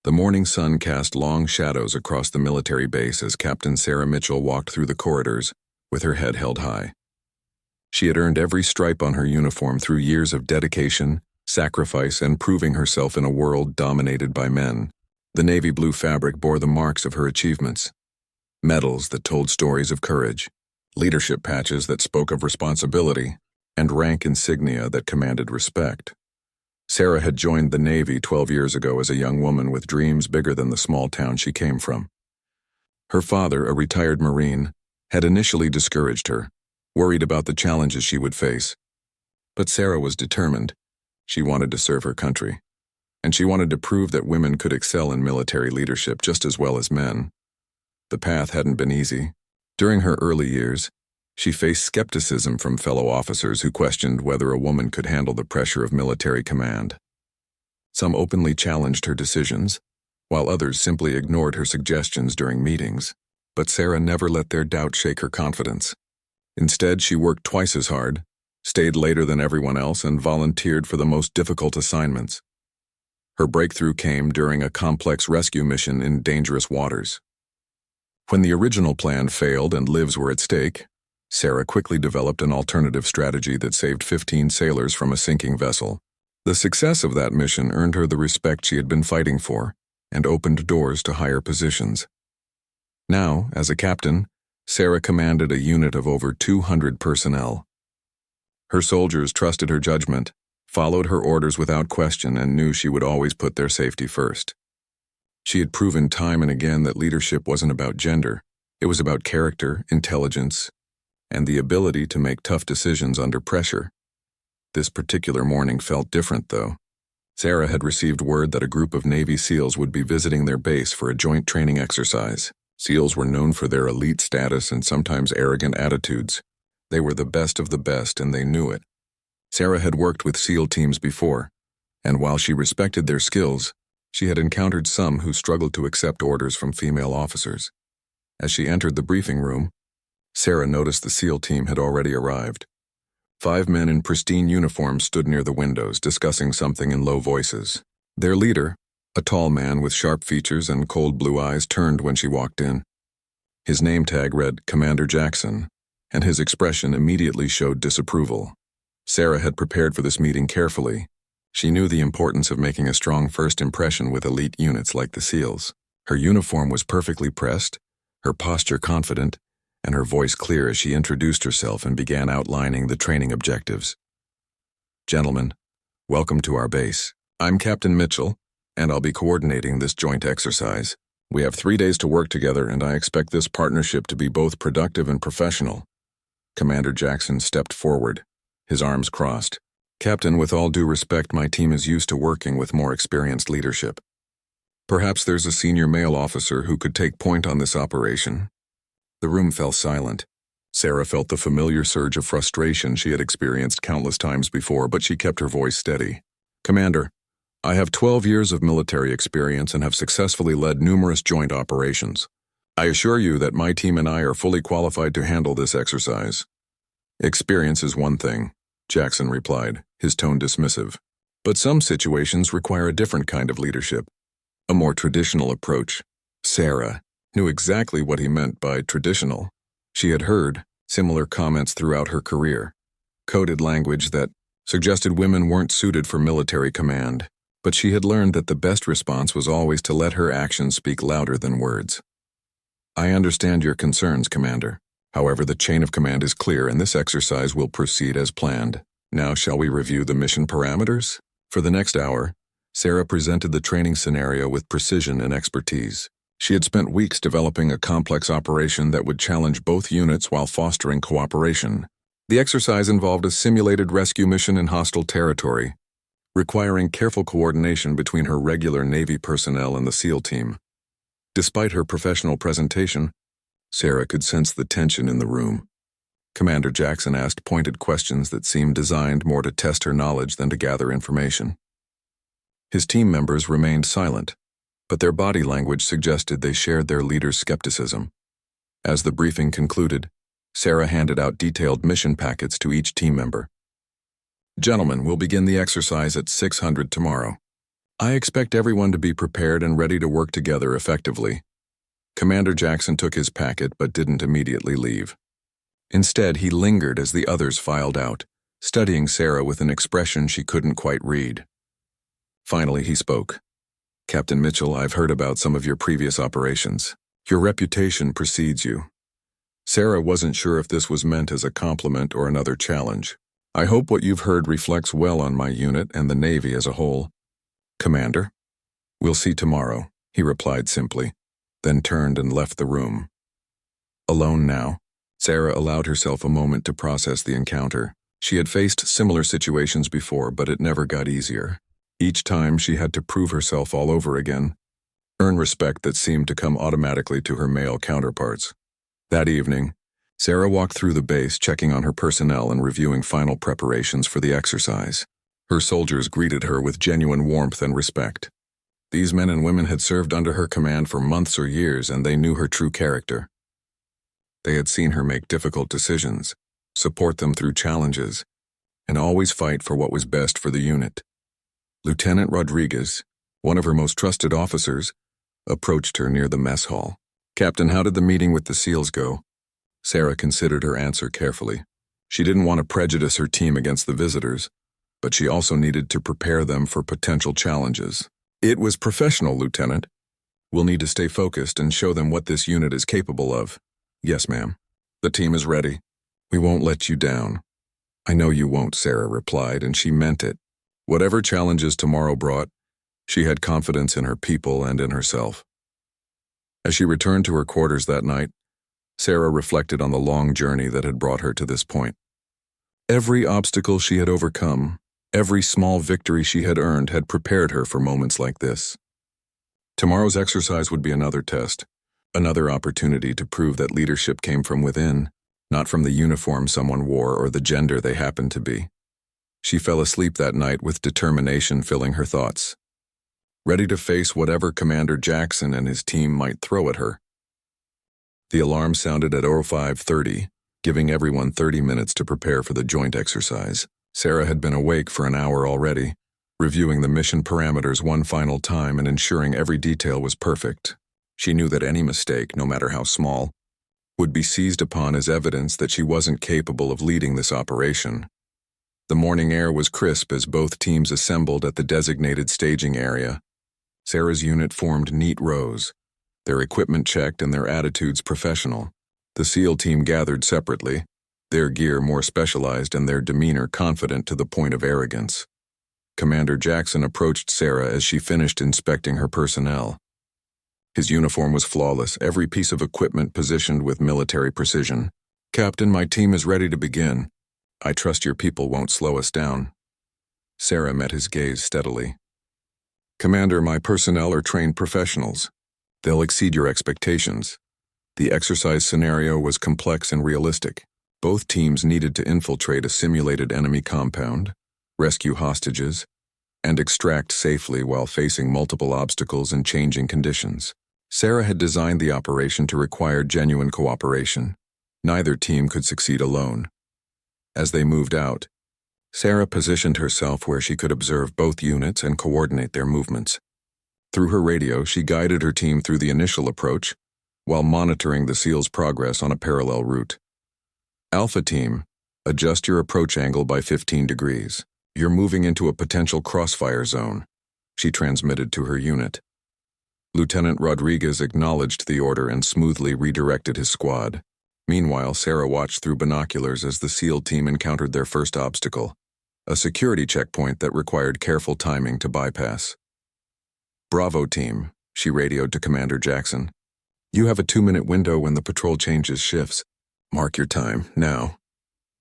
The morning sun cast long shadows across the military base as Captain Sarah Mitchell walked through the corridors, with her head held high. She had earned every stripe on her uniform through years of dedication, sacrifice, and proving herself in a world dominated by men. The navy blue fabric bore the marks of her achievements. Medals that told stories of courage, leadership patches that spoke of responsibility, and rank insignia that commanded respect. Sarah had joined the Navy 12 years ago as a young woman with dreams bigger than the small town she came from. Her father, a retired Marine, had initially discouraged her, worried about the challenges she would face. But Sarah was determined. She wanted to serve her country, and she wanted to prove that women could excel in military leadership just as well as men. The path hadn't been easy. During her early years, she faced skepticism from fellow officers who questioned whether a woman could handle the pressure of military command. Some openly challenged her decisions, while others simply ignored her suggestions during meetings. But Sarah never let their doubt shake her confidence. Instead, she worked twice as hard, stayed later than everyone else, and volunteered for the most difficult assignments. Her breakthrough came during a complex rescue mission in dangerous waters. When the original plan failed and lives were at stake, Sarah quickly developed an alternative strategy that saved 15 sailors from a sinking vessel. The success of that mission earned her the respect she had been fighting for and opened doors to higher positions. Now, as a captain, Sarah commanded a unit of over 200 personnel. Her soldiers trusted her judgment, followed her orders without question, and knew she would always put their safety first. She had proven time and again that leadership wasn't about gender. It was about character, intelligence, and the ability to make tough decisions under pressure. This particular morning felt different, though. Sarah had received word that a group of Navy SEALs would be visiting their base for a joint training exercise. SEALs were known for their elite status and sometimes arrogant attitudes. They were the best of the best, and they knew it. Sarah had worked with SEAL teams before, and while she respected their skills, she had encountered some who struggled to accept orders from female officers. As she entered the briefing room, Sarah noticed the SEAL team had already arrived. 5 men in pristine uniforms stood near the windows, discussing something in low voices. Their leader, a tall man with sharp features and cold blue eyes, turned when she walked in. His name tag read Commander Jackson, and his expression immediately showed disapproval. Sarah had prepared for this meeting carefully. She knew the importance of making a strong first impression with elite units like the SEALs. Her uniform was perfectly pressed, her posture confident, and her voice clear as she introduced herself and began outlining the training objectives. "Gentlemen, welcome to our base. I'm Captain Mitchell, and I'll be coordinating this joint exercise. We have 3 days to work together, and I expect this partnership to be both productive and professional." Commander Jackson stepped forward, his arms crossed. "Captain, with all due respect, my team is used to working with more experienced leadership. Perhaps there's a senior male officer who could take point on this operation." The room fell silent. Sarah felt the familiar surge of frustration she had experienced countless times before, but she kept her voice steady. "Commander, I have 12 years of military experience and have successfully led numerous joint operations. I assure you that my team and I are fully qualified to handle this exercise." "Experience is one thing," Jackson replied, his tone dismissive. "But some situations require a different kind of leadership, a more traditional approach." Sarah knew exactly what he meant by traditional. She had heard similar comments throughout her career, coded language that suggested women weren't suited for military command, but she had learned that the best response was always to let her actions speak louder than words. "I understand your concerns, Commander. However, the chain of command is clear and this exercise will proceed as planned. Now shall we review the mission parameters?" For the next hour, Sarah presented the training scenario with precision and expertise. She had spent weeks developing a complex operation that would challenge both units while fostering cooperation. The exercise involved a simulated rescue mission in hostile territory, requiring careful coordination between her regular Navy personnel and the SEAL team. Despite her professional presentation, Sarah could sense the tension in the room. Commander Jackson asked pointed questions that seemed designed more to test her knowledge than to gather information. His team members remained silent, but their body language suggested they shared their leader's skepticism. As the briefing concluded, Sarah handed out detailed mission packets to each team member. "Gentlemen, we'll begin the exercise at 600 tomorrow. I expect everyone to be prepared and ready to work together effectively. Commander Jackson took his packet but didn't immediately leave. Instead, he lingered as the others filed out, studying Sarah with an expression she couldn't quite read. Finally, he spoke. Captain Mitchell, I've heard about some of your previous operations. Your reputation precedes you. Sarah wasn't sure if this was meant as a compliment or another challenge. I hope what you've heard reflects well on my unit and the Navy as a whole. Commander? We'll see tomorrow, he replied simply, then turned and left the room. Alone now, Sarah allowed herself a moment to process the encounter. She had faced similar situations before, but it never got easier. Each time she had to prove herself all over again, earn respect that seemed to come automatically to her male counterparts. That evening, Sarah walked through the base, checking on her personnel and reviewing final preparations for the exercise. Her soldiers greeted her with genuine warmth and respect. These men and women had served under her command for months or years, and they knew her true character. They had seen her make difficult decisions, support them through challenges, and always fight for what was best for the unit. Lieutenant Rodriguez, one of her most trusted officers, approached her near the mess hall. Captain, how did the meeting with the SEALs go? Sarah considered her answer carefully. She didn't want to prejudice her team against the visitors, but she also needed to prepare them for potential challenges. It was professional, Lieutenant. We'll need to stay focused and show them what this unit is capable of. Yes, ma'am. The team is ready. We won't let you down. I know you won't, Sarah replied, and she meant it. Whatever challenges tomorrow brought, she had confidence in her people and in herself. As she returned to her quarters that night, Sarah reflected on the long journey that had brought her to this point. Every obstacle she had overcome, every small victory she had earned had prepared her for moments like this. Tomorrow's exercise would be another test, another opportunity to prove that leadership came from within, not from the uniform someone wore or the gender they happened to be. She fell asleep that night with determination filling her thoughts, ready to face whatever Commander Jackson and his team might throw at her. The alarm sounded at 05:30, giving everyone 30 minutes to prepare for the joint exercise. Sarah had been awake for an hour already, reviewing the mission parameters one final time and ensuring every detail was perfect. She knew that any mistake, no matter how small, would be seized upon as evidence that she wasn't capable of leading this operation. The morning air was crisp as both teams assembled at the designated staging area. Sarah's unit formed neat rows, their equipment checked and their attitudes professional. The SEAL team gathered separately, their gear more specialized and their demeanor confident to the point of arrogance. Commander Jackson approached Sarah as she finished inspecting her personnel. His uniform was flawless, every piece of equipment positioned with military precision. Captain, my team is ready to begin. I trust your people won't slow us down. Sarah met his gaze steadily. Commander, my personnel are trained professionals. They'll exceed your expectations. The exercise scenario was complex and realistic. Both teams needed to infiltrate a simulated enemy compound, rescue hostages, and extract safely while facing multiple obstacles and changing conditions. Sarah had designed the operation to require genuine cooperation. Neither team could succeed alone. As they moved out, Sarah positioned herself where she could observe both units and coordinate their movements. Through her radio, she guided her team through the initial approach, while monitoring the SEALs' progress on a parallel route. Alpha Team, adjust your approach angle by 15 degrees. You're moving into a potential crossfire zone, she transmitted to her unit. Lieutenant Rodriguez acknowledged the order and smoothly redirected his squad. Meanwhile, Sarah watched through binoculars as the SEAL team encountered their first obstacle, a security checkpoint that required careful timing to bypass. Bravo Team, she radioed to Commander Jackson. You have a 2-minute window when the patrol changes shifts. Mark your time, now.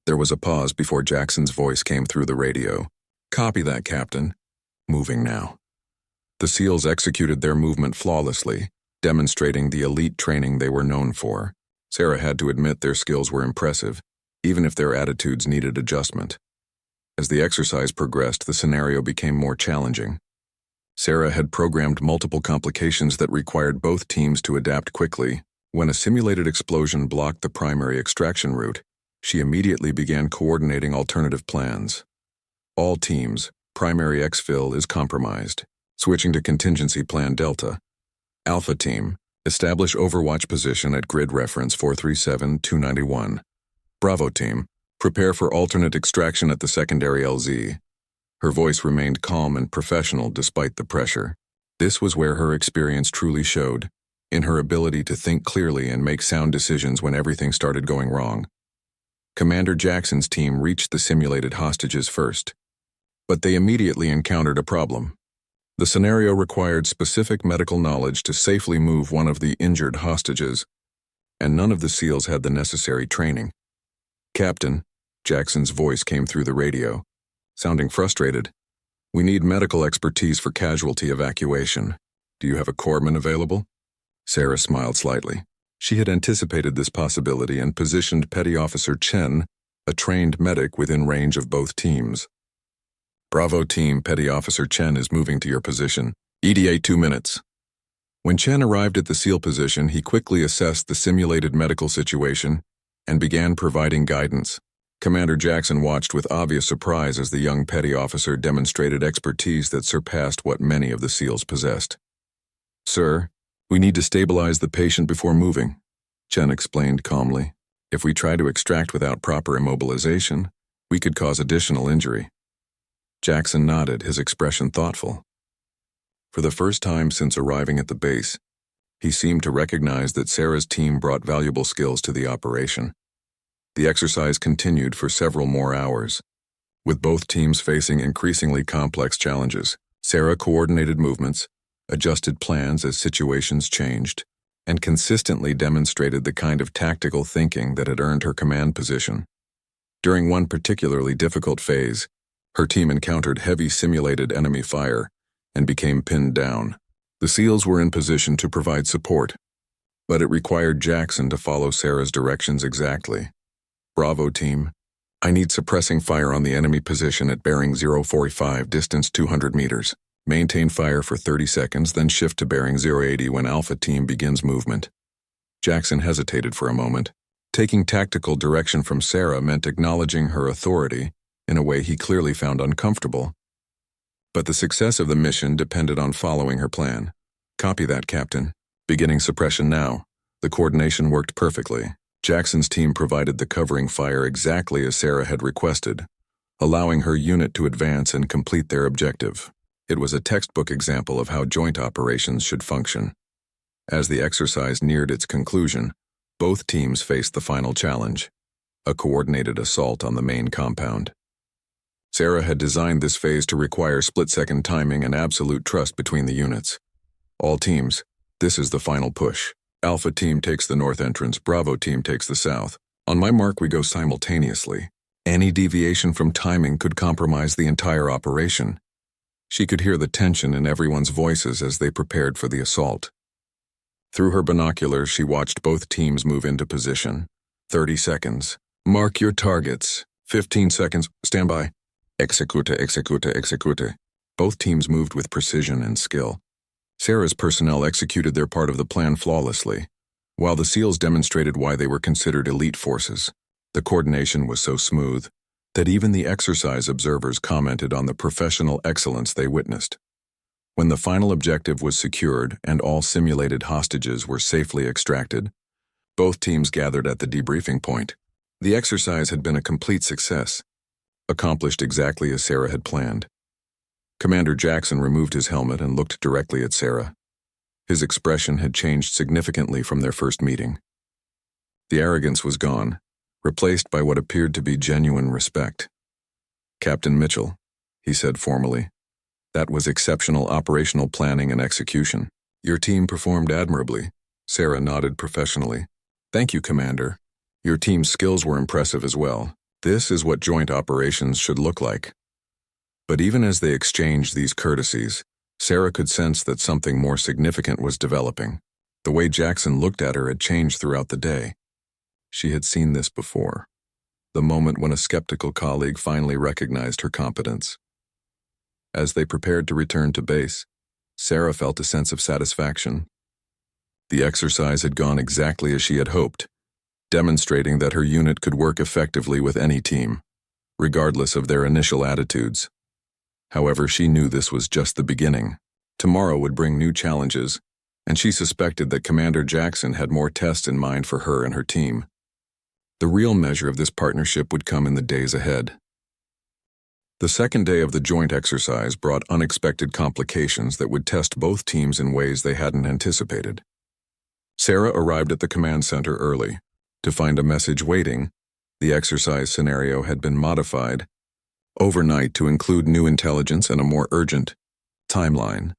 There was a pause before Jackson's voice came through the radio. Copy that, Captain. Moving now. The SEALs executed their movement flawlessly, demonstrating the elite training they were known for. Sarah had to admit their skills were impressive, even if their attitudes needed adjustment. As the exercise progressed, the scenario became more challenging. Sarah had programmed multiple complications that required both teams to adapt quickly. When a simulated explosion blocked the primary extraction route, she immediately began coordinating alternative plans. All teams, primary exfil is compromised. Switching to Contingency Plan Delta. Alpha Team, establish Overwatch position at grid reference 437-291. Bravo Team, prepare for alternate extraction at the secondary LZ. Her voice remained calm and professional despite the pressure. This was where her experience truly showed, in her ability to think clearly and make sound decisions when everything started going wrong. Commander Jackson's team reached the simulated hostages first, but they immediately encountered a problem. The scenario required specific medical knowledge to safely move one of the injured hostages, and none of the SEALs had the necessary training. "Captain," Jackson's voice came through the radio, sounding frustrated. "We need medical expertise for casualty evacuation. Do you have a corpsman available?" Sarah smiled slightly. She had anticipated this possibility and positioned Petty Officer Chen, a trained medic, within range of both teams. "Bravo Team, Petty Officer Chen is moving to your position. ETA 2 minutes." When Chen arrived at the SEAL position, he quickly assessed the simulated medical situation and began providing guidance. Commander Jackson watched with obvious surprise as the young petty officer demonstrated expertise that surpassed what many of the SEALs possessed. "Sir, we need to stabilize the patient before moving," Chen explained calmly. "If we try to extract without proper immobilization, we could cause additional injury." Jackson nodded, his expression thoughtful. For the first time since arriving at the base, he seemed to recognize that Sarah's team brought valuable skills to the operation. The exercise continued for several more hours. With both teams facing increasingly complex challenges, Sarah coordinated movements, adjusted plans as situations changed, and consistently demonstrated the kind of tactical thinking that had earned her command position. During one particularly difficult phase, her team encountered heavy simulated enemy fire and became pinned down. The SEALs were in position to provide support, but it required Jackson to follow Sarah's directions exactly. "Bravo Team, I need suppressing fire on the enemy position at bearing 045, distance 200 meters. Maintain fire for 30 seconds, then shift to bearing 080 when Alpha Team begins movement." Jackson hesitated for a moment. Taking tactical direction from Sarah meant acknowledging her authority in a way he clearly found uncomfortable. But the success of the mission depended on following her plan. "Copy that, Captain. Beginning suppression now." The coordination worked perfectly. Jackson's team provided the covering fire exactly as Sarah had requested, allowing her unit to advance and complete their objective. It was a textbook example of how joint operations should function. As the exercise neared its conclusion, both teams faced the final challenge: a coordinated assault on the main compound. Sarah had designed this phase to require split-second timing and absolute trust between the units. "All teams, this is the final push. Alpha Team takes the north entrance, Bravo Team takes the south. On my mark, we go simultaneously. Any deviation from timing could compromise the entire operation." She could hear the tension in everyone's voices as they prepared for the assault. Through her binoculars, she watched both teams move into position. 30 seconds. "Mark your targets." 15 seconds. "Stand by." "Execute, execute, execute." Both teams moved with precision and skill. Sarah's personnel executed their part of the plan flawlessly, while the SEALs demonstrated why they were considered elite forces. The coordination was so smooth that even the exercise observers commented on the professional excellence they witnessed. When the final objective was secured and all simulated hostages were safely extracted, both teams gathered at the debriefing point. The exercise had been a complete success, accomplished exactly as Sarah had planned. Commander Jackson removed his helmet and looked directly at Sarah. His expression had changed significantly from their first meeting. The arrogance was gone, replaced by what appeared to be genuine respect. "Captain Mitchell," he said formally, "that was exceptional operational planning and execution. Your team performed admirably." Sarah nodded professionally. "Thank you, Commander. Your team's skills were impressive as well. This is what joint operations should look like." But even as they exchanged these courtesies, Sarah could sense that something more significant was developing. The way Jackson looked at her had changed throughout the day. She had seen this before, the moment when a skeptical colleague finally recognized her competence. As they prepared to return to base, Sarah felt a sense of satisfaction. The exercise had gone exactly as she had hoped, demonstrating that her unit could work effectively with any team, regardless of their initial attitudes. However, she knew this was just the beginning. Tomorrow would bring new challenges, and she suspected that Commander Jackson had more tests in mind for her and her team. The real measure of this partnership would come in the days ahead. The second day of the joint exercise brought unexpected complications that would test both teams in ways they hadn't anticipated. Sarah arrived at the command center early to find a message waiting. The exercise scenario had been modified overnight to include new intelligence and a more urgent timeline.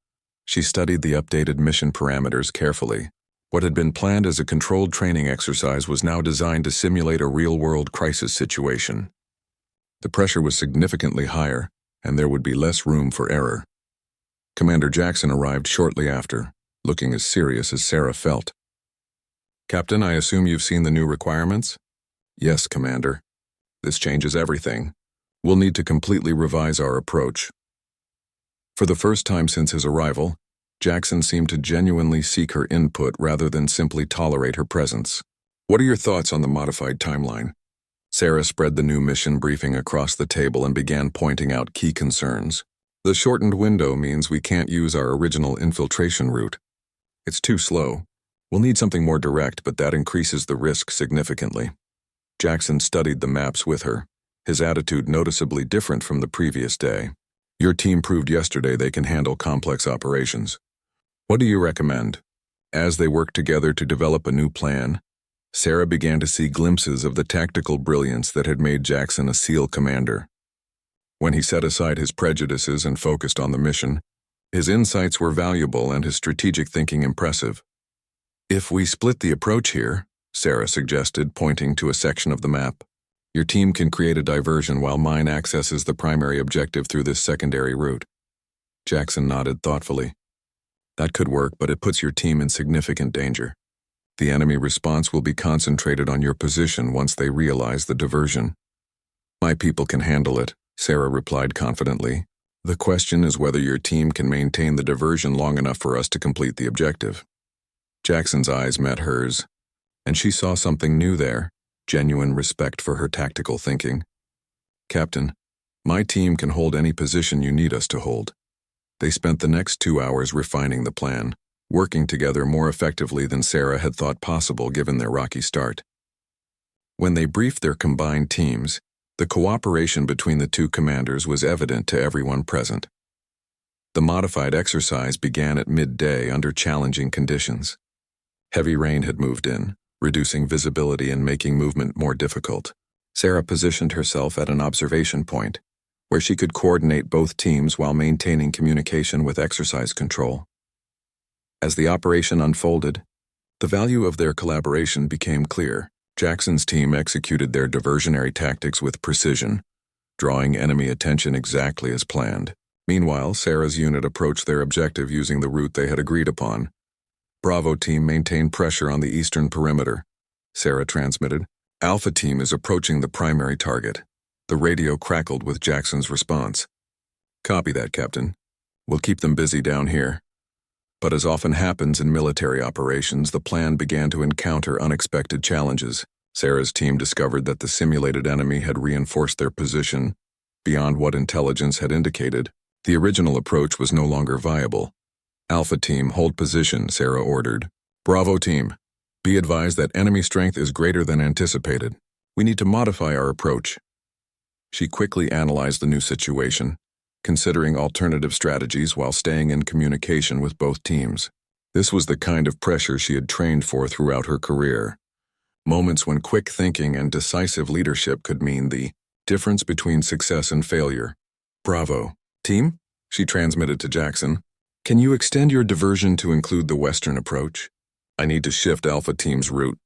She studied the updated mission parameters carefully. What had been planned as a controlled training exercise was now designed to simulate a real-world crisis situation. The pressure was significantly higher, and there would be less room for error. Commander Jackson arrived shortly after, looking as serious as Sarah felt. "Captain, I assume you've seen the new requirements?" "Yes, Commander. This changes everything. We'll need to completely revise our approach." For the first time since his arrival, Jackson seemed to genuinely seek her input rather than simply tolerate her presence. "What are your thoughts on the modified timeline?" Sarah spread the new mission briefing across the table and began pointing out key concerns. "The shortened window means we can't use our original infiltration route. It's too slow. We'll need something more direct, but that increases the risk significantly." Jackson studied the maps with her, his attitude noticeably different from the previous day. "Your team proved yesterday they can handle complex operations. What do you recommend?" As they worked together to develop a new plan, Sarah began to see glimpses of the tactical brilliance that had made Jackson a SEAL commander. When he set aside his prejudices and focused on the mission, his insights were valuable and his strategic thinking impressive. "If we split the approach here," Sarah suggested, pointing to a section of the map, "your team can create a diversion while mine accesses the primary objective through this secondary route." Jackson nodded thoughtfully. "That could work, but it puts your team in significant danger. The enemy response will be concentrated on your position once they realize the diversion." "My people can handle it," Sarah replied confidently. "The question is whether your team can maintain the diversion long enough for us to complete the objective." Jackson's eyes met hers, and she saw something new there, genuine respect for her tactical thinking. "Captain, my team can hold any position you need us to hold." They spent the next 2 hours refining the plan, working together more effectively than Sarah had thought possible given their rocky start. When they briefed their combined teams, the cooperation between the two commanders was evident to everyone present. The modified exercise began at midday under challenging conditions. Heavy rain had moved in, reducing visibility and making movement more difficult. Sarah positioned herself at an observation point, where she could coordinate both teams while maintaining communication with exercise control. As the operation unfolded, the value of their collaboration became clear. Jackson's team executed their diversionary tactics with precision, drawing enemy attention exactly as planned. Meanwhile, Sarah's unit approached their objective using the route they had agreed upon. "Bravo team maintained pressure on the eastern perimeter," Sarah transmitted. "Alpha team is approaching the primary target." The radio crackled with Jackson's response. "Copy that, Captain. We'll keep them busy down here." But as often happens in military operations, the plan began to encounter unexpected challenges. Sarah's team discovered that the simulated enemy had reinforced their position beyond what intelligence had indicated. The original approach was no longer viable. "Alpha team, hold position," Sarah ordered. "Bravo team, be advised that enemy strength is greater than anticipated. We need to modify our approach." She quickly analyzed the new situation, considering alternative strategies while staying in communication with both teams. This was the kind of pressure she had trained for throughout her career. Moments when quick thinking and decisive leadership could mean the difference between success and failure. "Bravo. Team," she transmitted to Jackson, "can you extend your diversion to include the western approach? I need to shift Alpha team's route."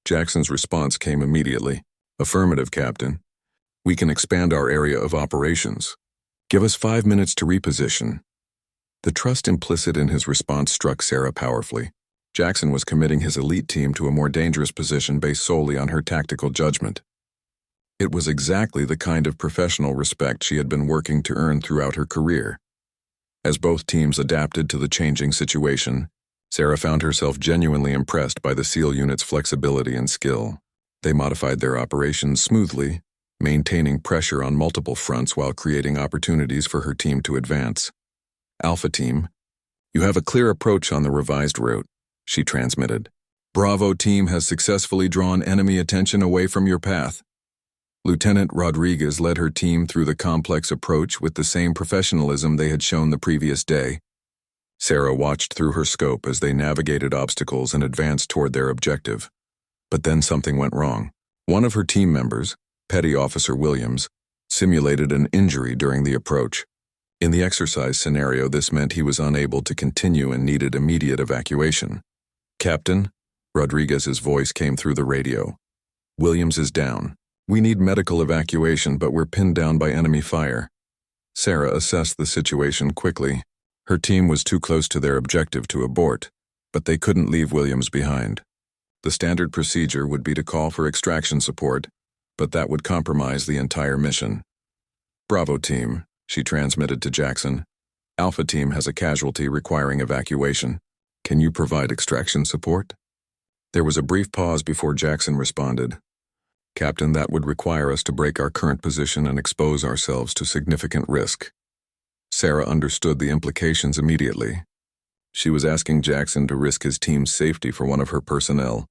Jackson's response came immediately. "Affirmative, Captain. We can expand our area of operations. Give us 5 minutes to reposition." The trust implicit in his response struck Sarah powerfully. Jackson was committing his elite team to a more dangerous position based solely on her tactical judgment. It was exactly the kind of professional respect she had been working to earn throughout her career. As both teams adapted to the changing situation, Sarah found herself genuinely impressed by the SEAL unit's flexibility and skill. They modified their operations smoothly, maintaining pressure on multiple fronts while creating opportunities for her team to advance. "Alpha team, You have a clear approach on the revised route, she transmitted. Bravo team has successfully drawn enemy attention away from your path. Lieutenant Rodriguez led her team through the complex approach with the same professionalism they had shown the previous day. Sarah watched through her scope as they navigated obstacles and advanced toward their objective. But then something went wrong. One of her team members, Petty Officer Williams, simulated an injury during the approach. In the exercise scenario, this meant he was unable to continue and needed immediate evacuation. Captain, Rodriguez's voice came through the radio. Williams is down. We need medical evacuation, but we're pinned down by enemy fire. Sarah assessed the situation quickly. Her team was too close to their objective to abort, but they couldn't leave Williams behind. The standard procedure would be to call for extraction support, but that would compromise the entire mission. Bravo team, she transmitted to Jackson. Alpha team has a casualty requiring evacuation. Can you provide extraction support? There was a brief pause before Jackson responded. Captain, that would require us to break our current position and expose ourselves to significant risk. Sarah understood the implications immediately. She was asking Jackson to risk his team's safety for one of her personnel.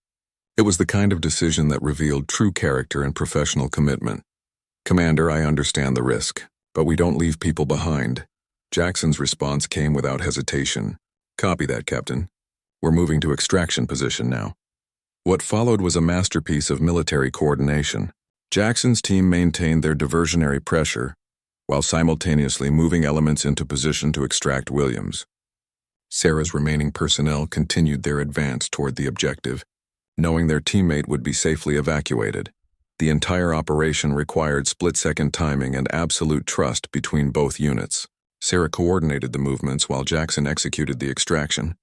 It was the kind of decision that revealed true character and professional commitment. Commander, I understand the risk, but we don't leave people behind. Jackson's response came without hesitation. Copy that, Captain. We're moving to extraction position now. What followed was a masterpiece of military coordination. Jackson's team maintained their diversionary pressure, while simultaneously moving elements into position to extract Williams. Sarah's remaining personnel continued their advance toward the objective, knowing their teammate would be safely evacuated. The entire operation required split-second timing and absolute trust between both units. Sarah coordinated the movements while Jackson executed the extraction,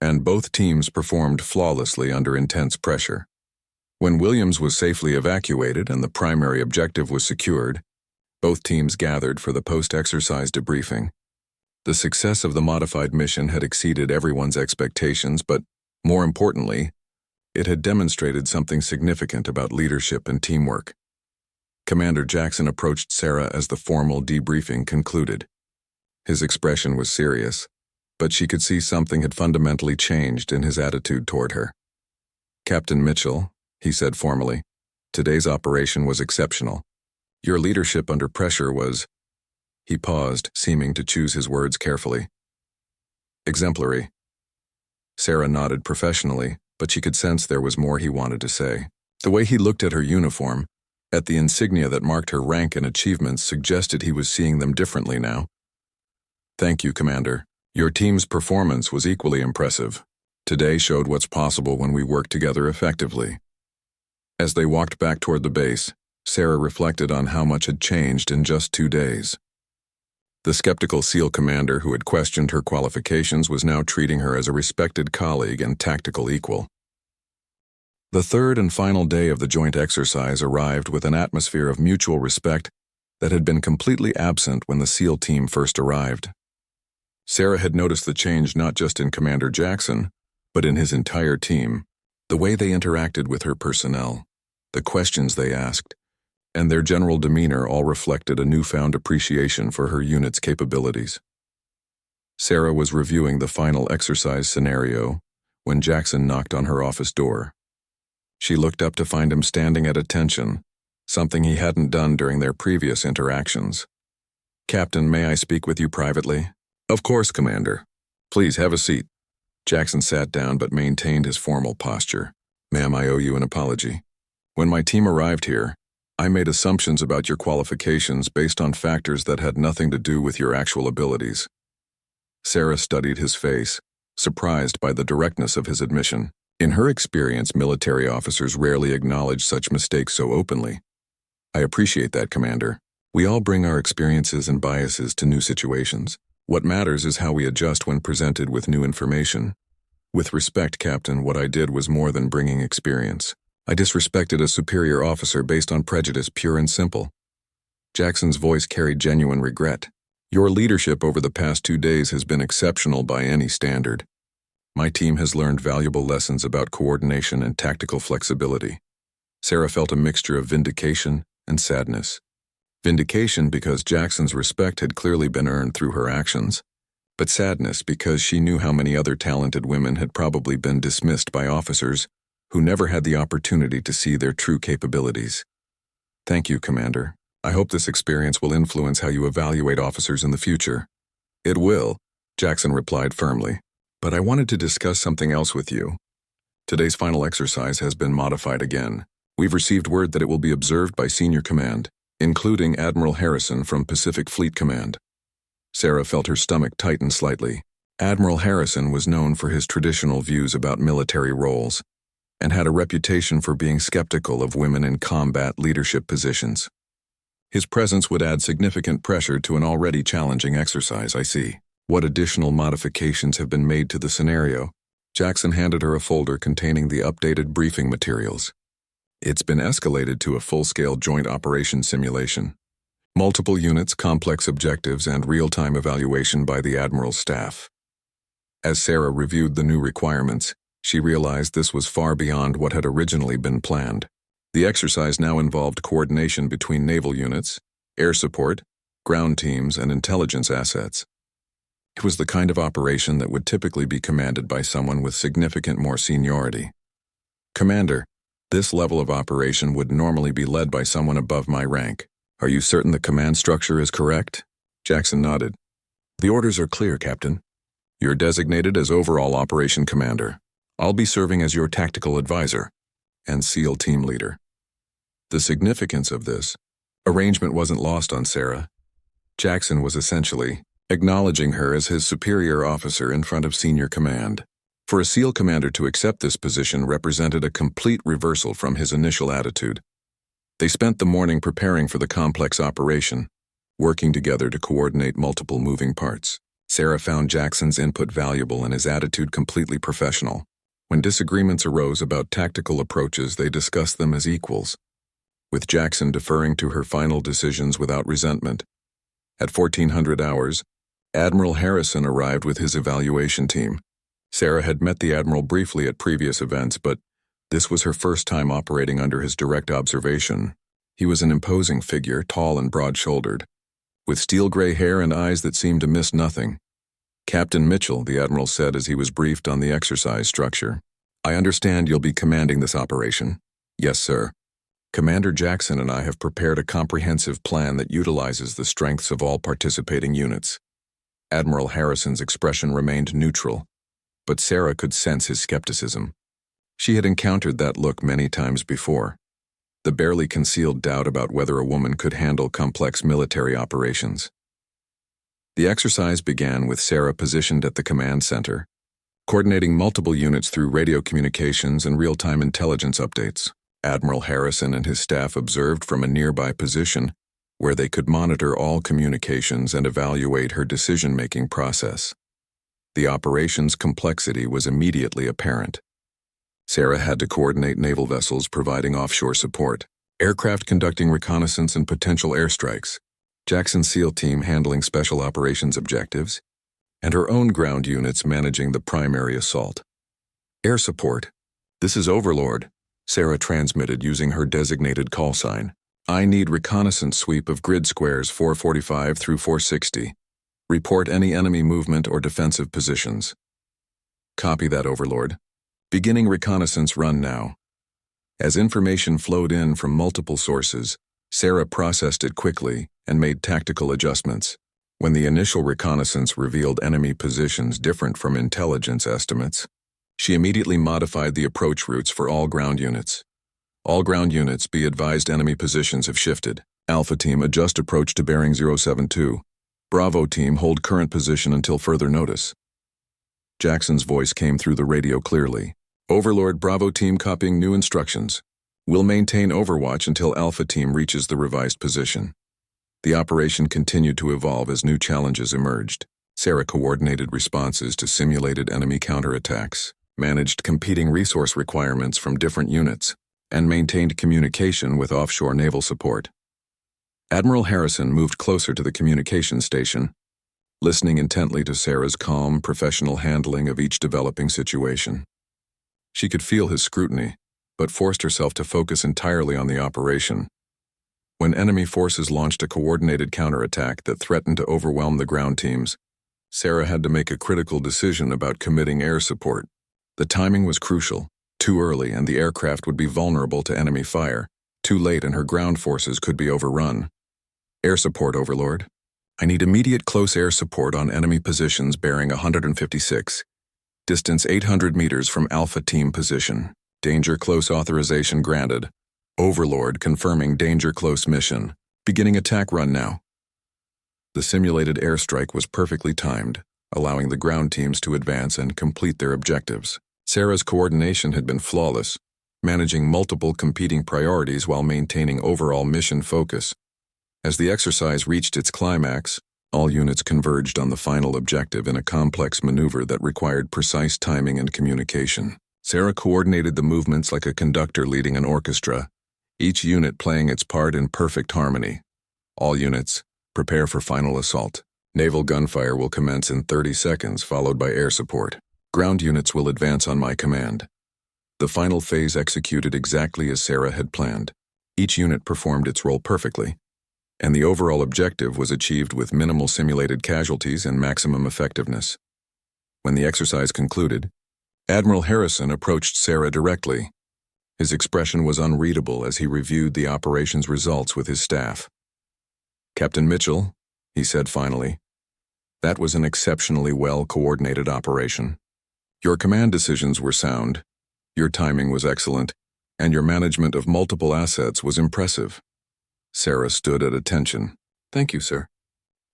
and both teams performed flawlessly under intense pressure. When Williams was safely evacuated and the primary objective was secured, both teams gathered for the post-exercise debriefing. The success of the modified mission had exceeded everyone's expectations, but, more importantly, it had demonstrated something significant about leadership and teamwork. Commander Jackson approached Sarah as the formal debriefing concluded. His expression was serious, but she could see something had fundamentally changed in his attitude toward her. Captain Mitchell, he said formally, today's operation was exceptional. Your leadership under pressure was... He paused, seeming to choose his words carefully. Exemplary. Sarah nodded professionally, but she could sense there was more he wanted to say. The way he looked at her uniform, at the insignia that marked her rank and achievements, suggested he was seeing them differently now. Thank you, Commander. Your team's performance was equally impressive. Today showed what's possible when we work together effectively. As they walked back toward the base, Sarah reflected on how much had changed in just 2 days. The skeptical SEAL commander who had questioned her qualifications was now treating her as a respected colleague and tactical equal. The third and final day of the joint exercise arrived with an atmosphere of mutual respect that had been completely absent when the SEAL team first arrived. Sarah had noticed the change not just in Commander Jackson, but in his entire team, the way they interacted with her personnel, the questions they asked, and their general demeanor all reflected a newfound appreciation for her unit's capabilities. Sarah was reviewing the final exercise scenario when Jackson knocked on her office door. She looked up to find him standing at attention, something he hadn't done during their previous interactions. Captain, may I speak with you privately? Of course, Commander. Please have a seat. Jackson sat down but maintained his formal posture. Ma'am, I owe you an apology. When my team arrived here, I made assumptions about your qualifications based on factors that had nothing to do with your actual abilities. Sarah studied his face, surprised by the directness of his admission. In her experience, military officers rarely acknowledge such mistakes so openly. I appreciate that, Commander. We all bring our experiences and biases to new situations. What matters is how we adjust when presented with new information. With respect, Captain, what I did was more than bringing experience. I disrespected a superior officer based on prejudice, pure and simple. Jackson's voice carried genuine regret. Your leadership over the past 2 days has been exceptional by any standard. My team has learned valuable lessons about coordination and tactical flexibility. Sarah felt a mixture of vindication and sadness. Vindication because Jackson's respect had clearly been earned through her actions, but sadness because she knew how many other talented women had probably been dismissed by officers who never had the opportunity to see their true capabilities. Thank you, Commander. I hope this experience will influence how you evaluate officers in the future. It will, Jackson replied firmly. But I wanted to discuss something else with you. Today's final exercise has been modified again. We've received word that it will be observed by Senior Command, including Admiral Harrison from Pacific Fleet Command. Sarah felt her stomach tighten slightly. Admiral Harrison was known for his traditional views about military roles and had a reputation for being skeptical of women in combat leadership positions. His presence would add significant pressure to an already challenging exercise, I see. What additional modifications have been made to the scenario? Jackson handed her a folder containing the updated briefing materials. It's been escalated to a full-scale joint operations simulation. Multiple units, complex objectives, and real-time evaluation by the Admiral's staff. As Sarah reviewed the new requirements, she realized this was far beyond what had originally been planned. The exercise now involved coordination between naval units, air support, ground teams, and intelligence assets. It was the kind of operation that would typically be commanded by someone with significant more seniority. Commander, this level of operation would normally be led by someone above my rank. Are you certain the command structure is correct? Jackson nodded. The orders are clear, Captain. You're designated as overall operation commander. I'll be serving as your tactical advisor and SEAL team leader. The significance of this arrangement wasn't lost on Sarah. Jackson was essentially acknowledging her as his superior officer in front of senior command. For a SEAL commander to accept this position represented a complete reversal from his initial attitude. They spent the morning preparing for the complex operation, working together to coordinate multiple moving parts. Sarah found Jackson's input valuable and his attitude completely professional. When disagreements arose about tactical approaches, they discussed them as equals, with Jackson deferring to her final decisions without resentment. At 1400 hours, Admiral Harrison arrived with his evaluation team. Sarah had met the Admiral briefly at previous events, but this was her first time operating under his direct observation. He was an imposing figure, tall and broad-shouldered, with steel-gray hair and eyes that seemed to miss nothing. Captain Mitchell, the Admiral said as he was briefed on the exercise structure. I understand you'll be commanding this operation. Yes, sir. Commander Jackson and I have prepared a comprehensive plan that utilizes the strengths of all participating units. Admiral Harrison's expression remained neutral, but Sarah could sense his skepticism. She had encountered that look many times before, the barely concealed doubt about whether a woman could handle complex military operations. The exercise began with Sarah positioned at the command center, coordinating multiple units through radio communications and real-time intelligence updates. Admiral Harrison and his staff observed from a nearby position where they could monitor all communications and evaluate her decision-making process. The operation's complexity was immediately apparent. Sarah had to coordinate naval vessels providing offshore support, aircraft conducting reconnaissance and potential airstrikes, Jackson's SEAL team handling special operations objectives, and her own ground units managing the primary assault. Air support. This is Overlord, Sarah transmitted using her designated call sign. I need reconnaissance sweep of grid squares 445 through 460. Report any enemy movement or defensive positions. Copy that, Overlord. Beginning reconnaissance run now. As information flowed in from multiple sources, Sarah processed it quickly and made tactical adjustments. When the initial reconnaissance revealed enemy positions different from intelligence estimates, she immediately modified the approach routes for all ground units. All ground units, be advised enemy positions have shifted. Alpha Team, adjust approach to bearing 072. Bravo Team, hold current position until further notice. Jackson's voice came through the radio clearly. Overlord, Bravo Team copying new instructions. We'll maintain overwatch until Alpha Team reaches the revised position. The operation continued to evolve as new challenges emerged. Sarah coordinated responses to simulated enemy counterattacks, managed competing resource requirements from different units, and maintained communication with offshore naval support. Admiral Harrison moved closer to the communication station, listening intently to Sarah's calm, professional handling of each developing situation. She could feel his scrutiny, but forced herself to focus entirely on the operation. When enemy forces launched a coordinated counterattack that threatened to overwhelm the ground teams, Sarah had to make a critical decision about committing air support. The timing was crucial. Too early and the aircraft would be vulnerable to enemy fire. Too late and her ground forces could be overrun. Air support, Overlord. I need immediate close air support on enemy positions bearing 156. Distance 800 meters from Alpha Team position. Danger close authorization granted. Overlord confirming danger close mission. Beginning attack run now. The simulated airstrike was perfectly timed, allowing the ground teams to advance and complete their objectives. Sarah's coordination had been flawless, managing multiple competing priorities while maintaining overall mission focus. As the exercise reached its climax, all units converged on the final objective in a complex maneuver that required precise timing and communication. Sarah coordinated the movements like a conductor leading an orchestra, each unit playing its part in perfect harmony. All units, prepare for final assault. Naval gunfire will commence in 30 seconds, followed by air support. Ground units will advance on my command. The final phase executed exactly as Sarah had planned. Each unit performed its role perfectly, and the overall objective was achieved with minimal simulated casualties and maximum effectiveness. When the exercise concluded, Admiral Harrison approached Sarah directly. His expression was unreadable as he reviewed the operation's results with his staff. "Captain Mitchell," he said finally, "that was an exceptionally well-coordinated operation. Your command decisions were sound, your timing was excellent, and your management of multiple assets was impressive." Sarah stood at attention. "Thank you, sir."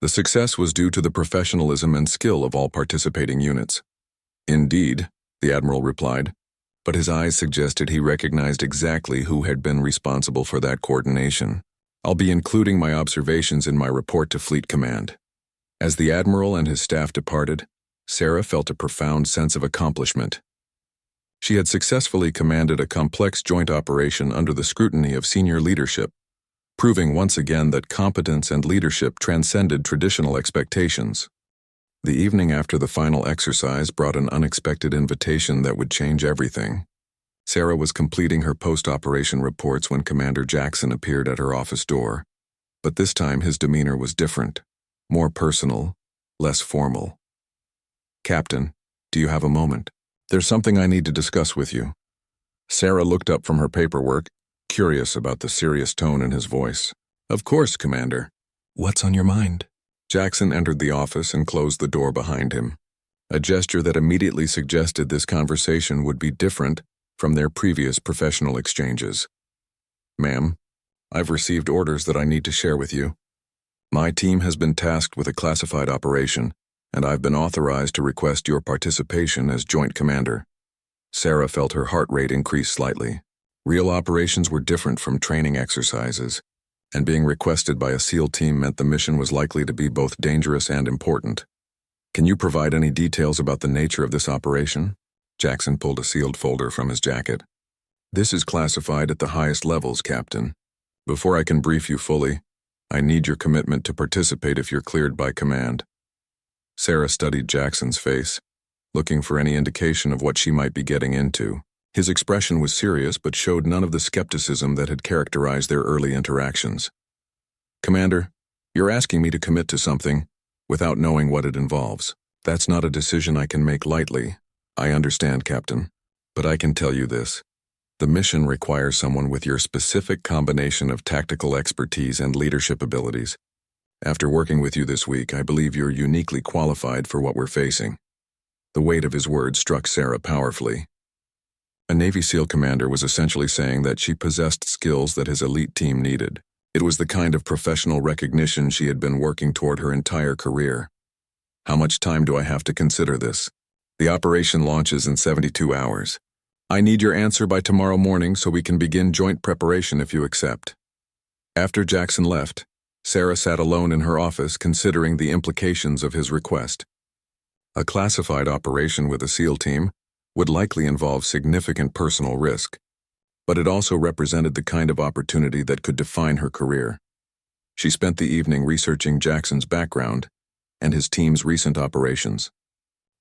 The success was due to the professionalism and skill of all participating units. "Indeed," the Admiral replied, but his eyes suggested he recognized exactly who had been responsible for that coordination. "I'll be including my observations in my report to Fleet Command." As the Admiral and his staff departed, Sarah felt a profound sense of accomplishment. She had successfully commanded a complex joint operation under the scrutiny of senior leadership, proving once again that competence and leadership transcended traditional expectations. The evening after the final exercise brought an unexpected invitation that would change everything. Sarah was completing her post-operation reports when Commander Jackson appeared at her office door. But this time his demeanor was different, more personal, less formal. "Captain, do you have a moment? There's something I need to discuss with you." Sarah looked up from her paperwork, curious about the serious tone in his voice. "Of course, Commander. What's on your mind?" Jackson entered the office and closed the door behind him, a gesture that immediately suggested this conversation would be different from their previous professional exchanges. "Ma'am, I've received orders that I need to share with you. My team has been tasked with a classified operation, and I've been authorized to request your participation as Joint Commander." Sarah felt her heart rate increase slightly. Real operations were different from training exercises, and being requested by a SEAL team meant the mission was likely to be both dangerous and important. "Can you provide any details about the nature of this operation?" Jackson pulled a sealed folder from his jacket. "This is classified at the highest levels, Captain. Before I can brief you fully, I need your commitment to participate if you're cleared by command." Sarah studied Jackson's face, looking for any indication of what she might be getting into. His expression was serious but showed none of the skepticism that had characterized their early interactions. "Commander, you're asking me to commit to something without knowing what it involves. That's not a decision I can make lightly. I understand, Captain, but I can tell you this. The mission requires someone with your specific combination of tactical expertise and leadership abilities. After working with you this week, I believe you're uniquely qualified for what we're facing." The weight of his words struck Sarah powerfully. A Navy SEAL commander was essentially saying that she possessed skills that his elite team needed. It was the kind of professional recognition she had been working toward her entire career. "How much time do I have to consider this?" "The operation launches in 72 hours. I need your answer by tomorrow morning so we can begin joint preparation if you accept." After Jackson left, Sarah sat alone in her office considering the implications of his request. A classified operation with a SEAL team would likely involve significant personal risk, but it also represented the kind of opportunity that could define her career. She spent the evening researching Jackson's background and his team's recent operations.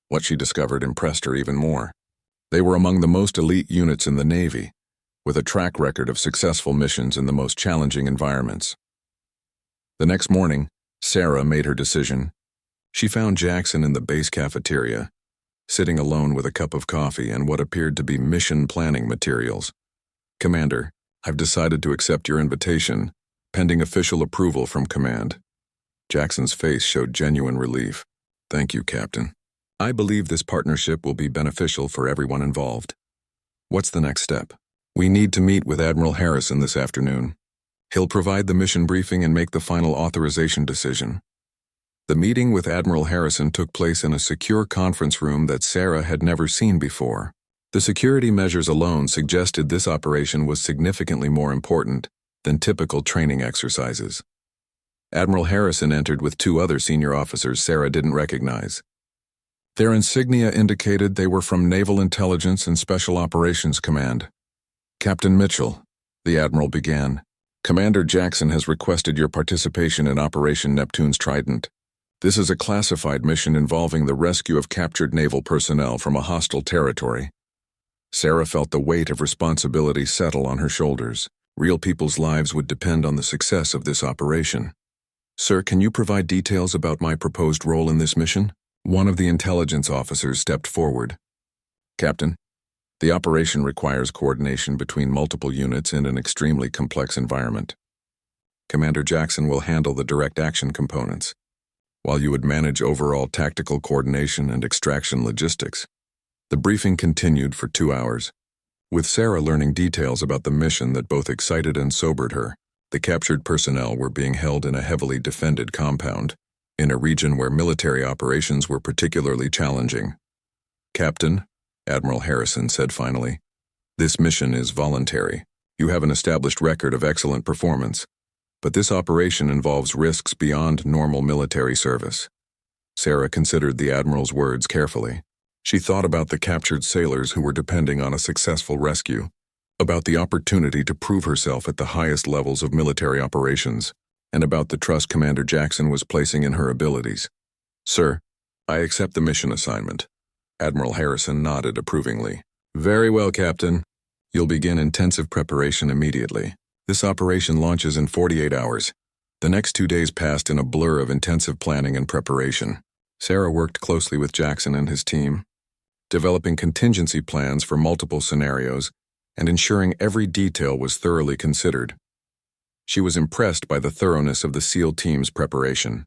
What she discovered impressed her even more. They were among the most elite units in the Navy, with a track record of successful missions in the most challenging environments. The next morning, Sarah made her decision. She found Jackson in the base cafeteria, sitting alone with a cup of coffee and what appeared to be mission planning materials. "Commander, I've decided to accept your invitation, pending official approval from Command." Jackson's face showed genuine relief. "Thank you, Captain. I believe this partnership will be beneficial for everyone involved." "What's the next step?" "We need to meet with Admiral Harrison this afternoon. He'll provide the mission briefing and make the final authorization decision." The meeting with Admiral Harrison took place in a secure conference room that Sarah had never seen before. The security measures alone suggested this operation was significantly more important than typical training exercises. Admiral Harrison entered with two other senior officers Sarah didn't recognize. Their insignia indicated they were from Naval Intelligence and Special Operations Command. "Captain Mitchell," the Admiral began, "Commander Jackson has requested your participation in Operation Neptune's Trident. This is a classified mission involving the rescue of captured naval personnel from a hostile territory." Sarah felt the weight of responsibility settle on her shoulders. Real people's lives would depend on the success of this operation. "Sir, can you provide details about my proposed role in this mission?" One of the intelligence officers stepped forward. "Captain, the operation requires coordination between multiple units in an extremely complex environment. Commander Jackson will handle the direct action components, while you would manage overall tactical coordination and extraction logistics." The briefing continued for 2 hours, with Sarah learning details about the mission that both excited and sobered her. The captured personnel were being held in a heavily defended compound, in a region where military operations were particularly challenging. "Captain," Admiral Harrison said finally, "this mission is voluntary. You have an established record of excellent performance, but this operation involves risks beyond normal military service." Sarah considered the Admiral's words carefully. She thought about the captured sailors who were depending on a successful rescue, about the opportunity to prove herself at the highest levels of military operations, and about the trust Commander Jackson was placing in her abilities. "Sir, I accept the mission assignment." Admiral Harrison nodded approvingly. "Very well, Captain. You'll begin intensive preparation immediately. This operation launches in 48 hours. The next 2 days passed in a blur of intensive planning and preparation. Sarah worked closely with Jackson and his team, developing contingency plans for multiple scenarios and ensuring every detail was thoroughly considered. She was impressed by the thoroughness of the SEAL team's preparation.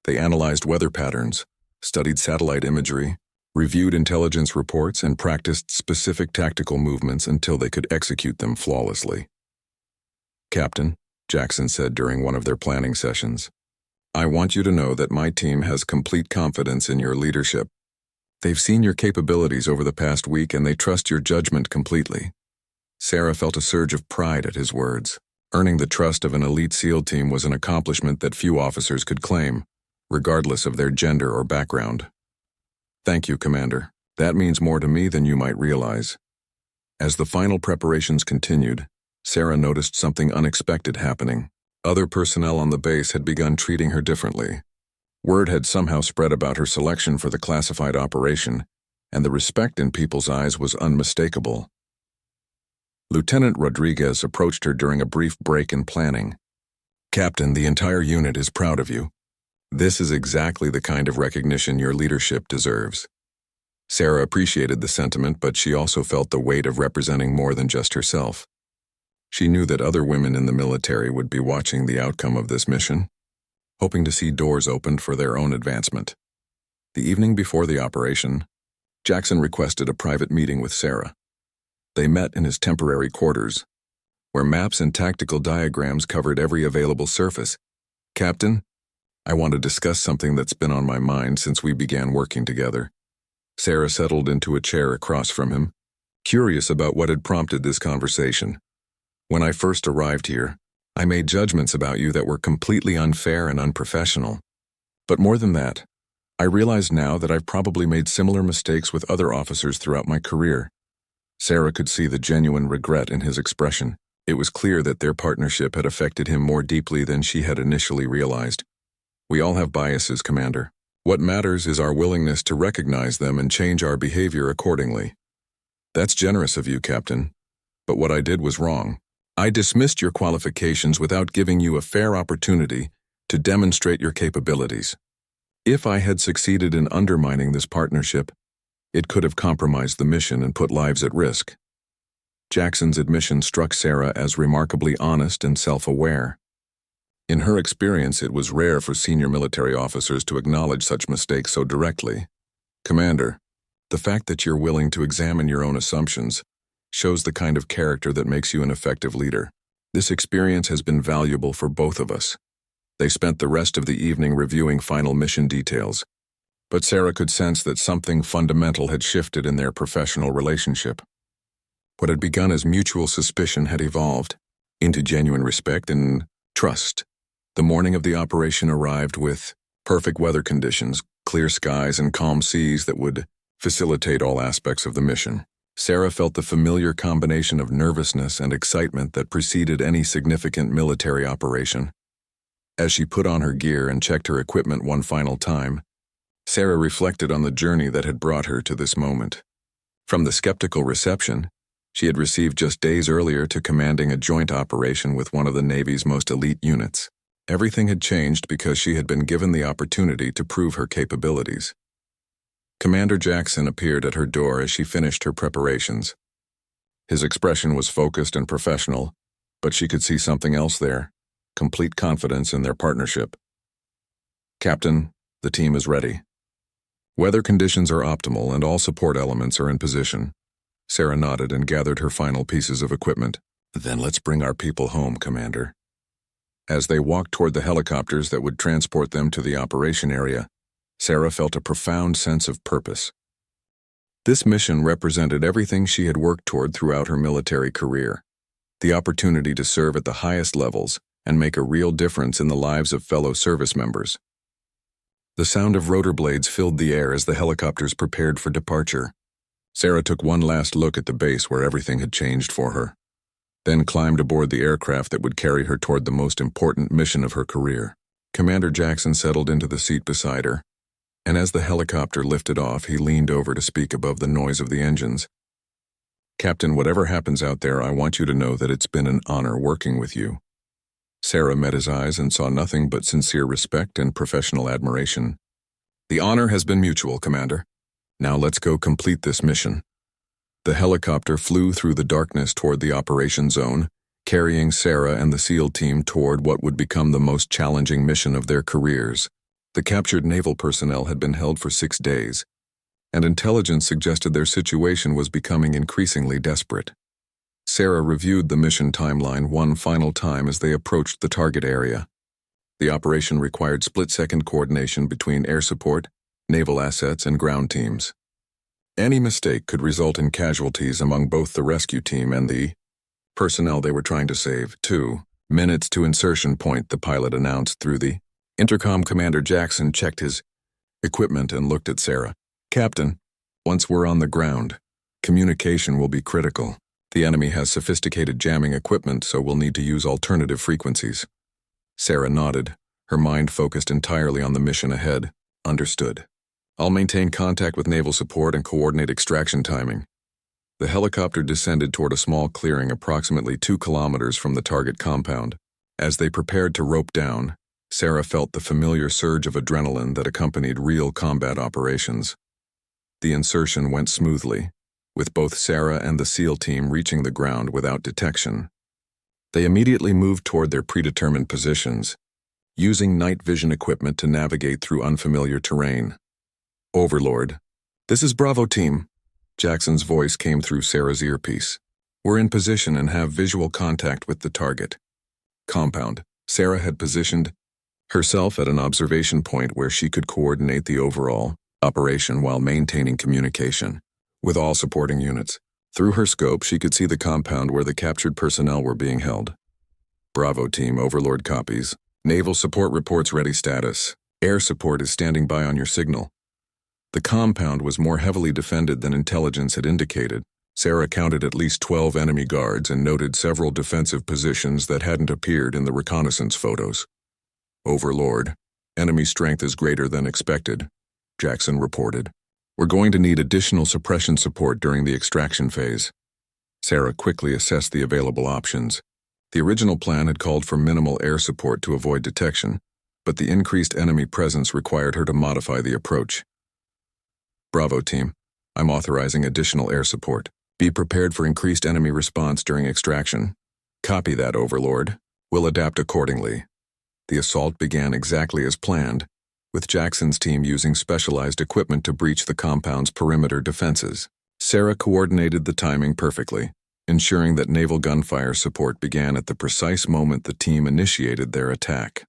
They analyzed weather patterns, studied satellite imagery, reviewed intelligence reports, and practiced specific tactical movements until they could execute them flawlessly. "Captain," Jackson said during one of their planning sessions, "I want you to know that my team has complete confidence in your leadership. They've seen your capabilities over the past week and they trust your judgment completely." Sarah felt a surge of pride at his words. Earning the trust of an elite SEAL team was an accomplishment that few officers could claim, regardless of their gender or background. "Thank you, Commander. That means more to me than you might realize." As the final preparations continued, Sarah noticed something unexpected happening. Other personnel on the base had begun treating her differently. Word had somehow spread about her selection for the classified operation, and the respect in people's eyes was unmistakable. Lieutenant Rodriguez approached her during a brief break in planning. "Captain, the entire unit is proud of you. This is exactly the kind of recognition your leadership deserves." Sarah appreciated the sentiment, but she also felt the weight of representing more than just herself. She knew that other women in the military would be watching the outcome of this mission, hoping to see doors opened for their own advancement. The evening before the operation, Jackson requested a private meeting with Sarah. They met in his temporary quarters, where maps and tactical diagrams covered every available surface. "Captain, I want to discuss something that's been on my mind since we began working together." Sarah settled into a chair across from him, curious about what had prompted this conversation. "When I first arrived here, I made judgments about you that were completely unfair and unprofessional. But more than that, I realize now that I've probably made similar mistakes with other officers throughout my career." Sarah could see the genuine regret in his expression. It was clear that their partnership had affected him more deeply than she had initially realized. "We all have biases, Commander. What matters is our willingness to recognize them and change our behavior accordingly." "That's generous of you, Captain. But what I did was wrong. I dismissed your qualifications without giving you a fair opportunity to demonstrate your capabilities." If I had succeeded in undermining this partnership, it could have compromised the mission and put lives at risk. Jackson's admission struck Sarah as remarkably honest and self-aware. In her experience, it was rare for senior military officers to acknowledge such mistakes so directly. Commander, the fact that you're willing to examine your own assumptions shows the kind of character that makes you an effective leader. This experience has been valuable for both of us. They spent the rest of the evening reviewing final mission details, but Sarah could sense that something fundamental had shifted in their professional relationship. What had begun as mutual suspicion had evolved into genuine respect and trust. The morning of the operation arrived with perfect weather conditions, clear skies, and calm seas that would facilitate all aspects of the mission. Sarah felt the familiar combination of nervousness and excitement that preceded any significant military operation. As she put on her gear and checked her equipment one final time, Sarah reflected on the journey that had brought her to this moment. From the skeptical reception she had received just days earlier to commanding a joint operation with one of the Navy's most elite units, everything had changed because she had been given the opportunity to prove her capabilities. Commander Jackson appeared at her door as she finished her preparations. His expression was focused and professional, but she could see something else there: complete confidence in their partnership. Captain, the team is ready. Weather conditions are optimal and all support elements are in position. Sarah nodded and gathered her final pieces of equipment. Then let's bring our people home, Commander. As they walked toward the helicopters that would transport them to the operation area, Sarah felt a profound sense of purpose. This mission represented everything she had worked toward throughout her military career: the opportunity to serve at the highest levels and make a real difference in the lives of fellow service members. The sound of rotor blades filled the air as the helicopters prepared for departure. Sarah took one last look at the base where everything had changed for her, then climbed aboard the aircraft that would carry her toward the most important mission of her career. Commander Jackson settled into the seat beside her, and as the helicopter lifted off, he leaned over to speak above the noise of the engines. Captain, whatever happens out there, I want you to know that it's been an honor working with you. Sarah met his eyes and saw nothing but sincere respect and professional admiration. The honor has been mutual, Commander. Now let's go complete this mission. The helicopter flew through the darkness toward the operation zone, carrying Sarah and the SEAL team toward what would become the most challenging mission of their careers. The captured naval personnel had been held for 6 days, and intelligence suggested their situation was becoming increasingly desperate. Sarah reviewed the mission timeline one final time as they approached the target area. The operation required split-second coordination between air support, naval assets, and ground teams. Any mistake could result in casualties among both the rescue team and the personnel they were trying to save. 2 minutes to insertion point, the pilot announced through the intercom. Commander Jackson checked his equipment and looked at Sarah. Captain, once we're on the ground, communication will be critical. The enemy has sophisticated jamming equipment, so we'll need to use alternative frequencies. Sarah nodded, her mind focused entirely on the mission ahead. Understood. I'll maintain contact with naval support and coordinate extraction timing. The helicopter descended toward a small clearing approximately 2 kilometers from the target compound. As they prepared to rope down, Sarah felt the familiar surge of adrenaline that accompanied real combat operations. The insertion went smoothly, with both Sarah and the SEAL team reaching the ground without detection. They immediately moved toward their predetermined positions, using night vision equipment to navigate through unfamiliar terrain. Overlord, this is Bravo Team. Jackson's voice came through Sarah's earpiece. We're in position and have visual contact with the target compound. Sarah had positioned herself at an observation point where she could coordinate the overall operation while maintaining communication with all supporting units. Through her scope, she could see the compound where the captured personnel were being held. Bravo Team, Overlord copies. Naval support reports ready status. Air support is standing by on your signal. The compound was more heavily defended than intelligence had indicated. Sarah counted at least 12 enemy guards and noted several defensive positions that hadn't appeared in the reconnaissance photos. Overlord, enemy strength is greater than expected, Jackson reported. We're going to need additional suppression support during the extraction phase. Sarah quickly assessed the available options. The original plan had called for minimal air support to avoid detection, but the increased enemy presence required her to modify the approach. Bravo team, I'm authorizing additional air support. Be prepared for increased enemy response during extraction. Copy that, Overlord. We'll adapt accordingly. The assault began exactly as planned, with Jackson's team using specialized equipment to breach the compound's perimeter defenses. Sarah coordinated the timing perfectly, ensuring that naval gunfire support began at the precise moment the team initiated their attack.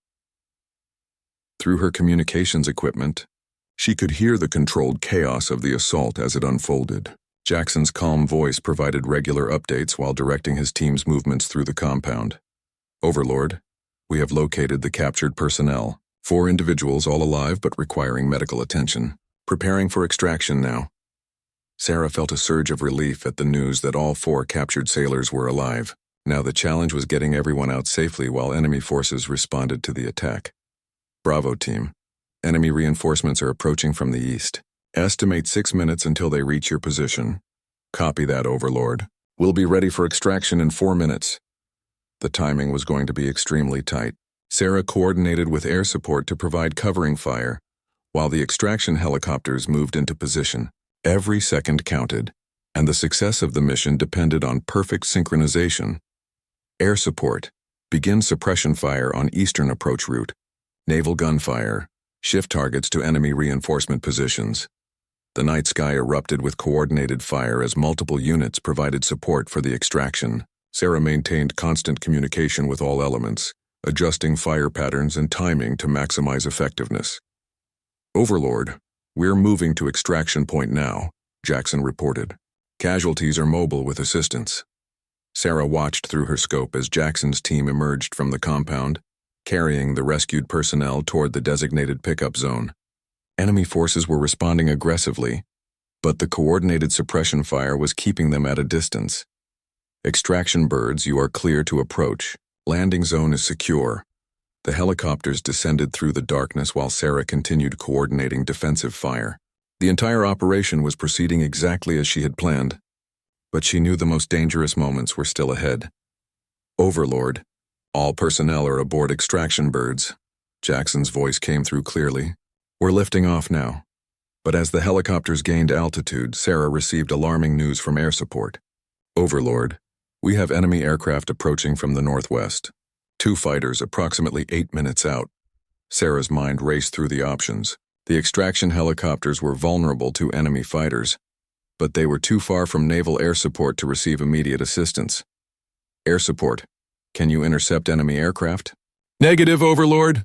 Through her communications equipment, she could hear the controlled chaos of the assault as it unfolded. Jackson's calm voice provided regular updates while directing his team's movements through the compound. Overlord, we have located the captured personnel. 4 individuals all alive but requiring medical attention. Preparing for extraction now. Sarah felt a surge of relief at the news that all 4 captured sailors were alive. Now the challenge was getting everyone out safely while enemy forces responded to the attack. Bravo team. Enemy reinforcements are approaching from the east. Estimate 6 minutes until they reach your position. Copy that, Overlord. We'll be ready for extraction in 4 minutes. The timing was going to be extremely tight. Sarah coordinated with air support to provide covering fire, while the extraction helicopters moved into position. Every second counted, and the success of the mission depended on perfect synchronization. Air support. Begin suppression fire on eastern approach route. Naval gunfire. Shift targets to enemy reinforcement positions. The night sky erupted with coordinated fire as multiple units provided support for the extraction. Sarah maintained constant communication with all elements, adjusting fire patterns and timing to maximize effectiveness. Overlord, we're moving to extraction point now, Jackson reported. Casualties are mobile with assistance. Sarah watched through her scope as Jackson's team emerged from the compound, carrying the rescued personnel toward the designated pickup zone. Enemy forces were responding aggressively, but the coordinated suppression fire was keeping them at a distance. Extraction birds, you are clear to approach. Landing zone is secure. The helicopters descended through the darkness while Sarah continued coordinating defensive fire. The entire operation was proceeding exactly as she had planned, but she knew the most dangerous moments were still ahead. Overlord, all personnel are aboard extraction birds. Jackson's voice came through clearly. We're lifting off now. But as the helicopters gained altitude, Sarah received alarming news from air support. Overlord, we have enemy aircraft approaching from the northwest. 2 fighters approximately 8 minutes out. Sarah's mind raced through the options. The extraction helicopters were vulnerable to enemy fighters, but they were too far from naval air support to receive immediate assistance. Air support, can you intercept enemy aircraft? Negative, Overlord.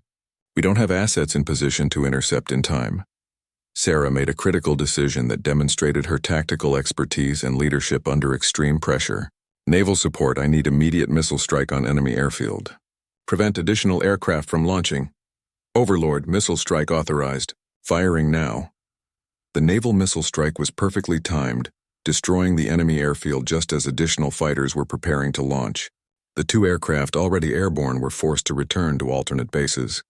We don't have assets in position to intercept in time. Sarah made a critical decision that demonstrated her tactical expertise and leadership under extreme pressure. Naval support, I need immediate missile strike on enemy airfield. Prevent additional aircraft from launching. Overlord, missile strike authorized. Firing now. The naval missile strike was perfectly timed, destroying the enemy airfield just as additional fighters were preparing to launch. The 2 aircraft already airborne were forced to return to alternate bases,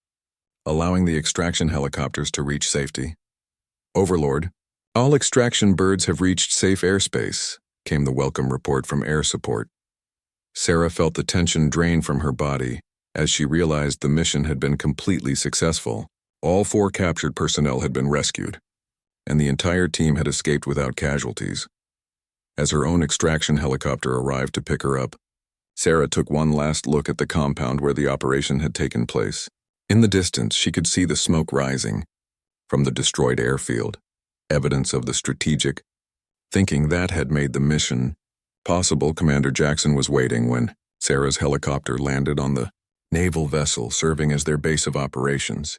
allowing the extraction helicopters to reach safety. Overlord, all extraction birds have reached safe airspace, came the welcome report from air support. Sarah felt the tension drain from her body as she realized the mission had been completely successful. All 4 captured personnel had been rescued, and the entire team had escaped without casualties. As her own extraction helicopter arrived to pick her up, Sarah took one last look at the compound where the operation had taken place. In the distance, she could see the smoke rising from the destroyed airfield, evidence of the strategic. Thinking that had made the mission possible, Commander Jackson was waiting when Sarah's helicopter landed on the naval vessel serving as their base of operations.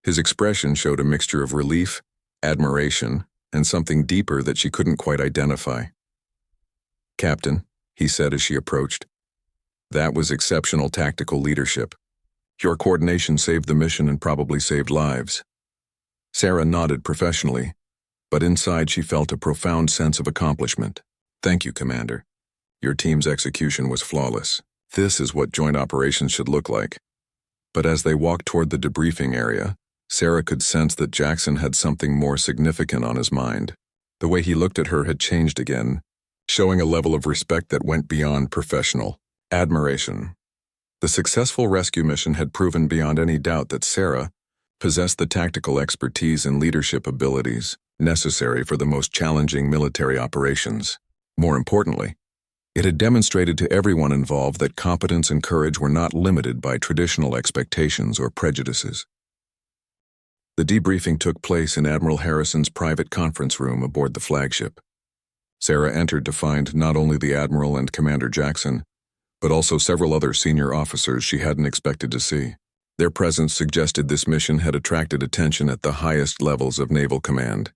His expression showed a mixture of relief, admiration, and something deeper that she couldn't quite identify. Captain, he said as she approached, that was exceptional tactical leadership. Your coordination saved the mission and probably saved lives. Sarah nodded professionally, but inside she felt a profound sense of accomplishment. Thank you, Commander. Your team's execution was flawless. This is what joint operations should look like. But as they walked toward the debriefing area, Sarah could sense that Jackson had something more significant on his mind. The way he looked at her had changed again, showing a level of respect that went beyond professional admiration. The successful rescue mission had proven beyond any doubt that Sarah possessed the tactical expertise and leadership abilities necessary for the most challenging military operations. More importantly, it had demonstrated to everyone involved that competence and courage were not limited by traditional expectations or prejudices. The debriefing took place in Admiral Harrison's private conference room aboard the flagship. Sarah entered to find not only the Admiral and Commander Jackson, but also several other senior officers she hadn't expected to see. Their presence suggested this mission had attracted attention at the highest levels of Naval Command.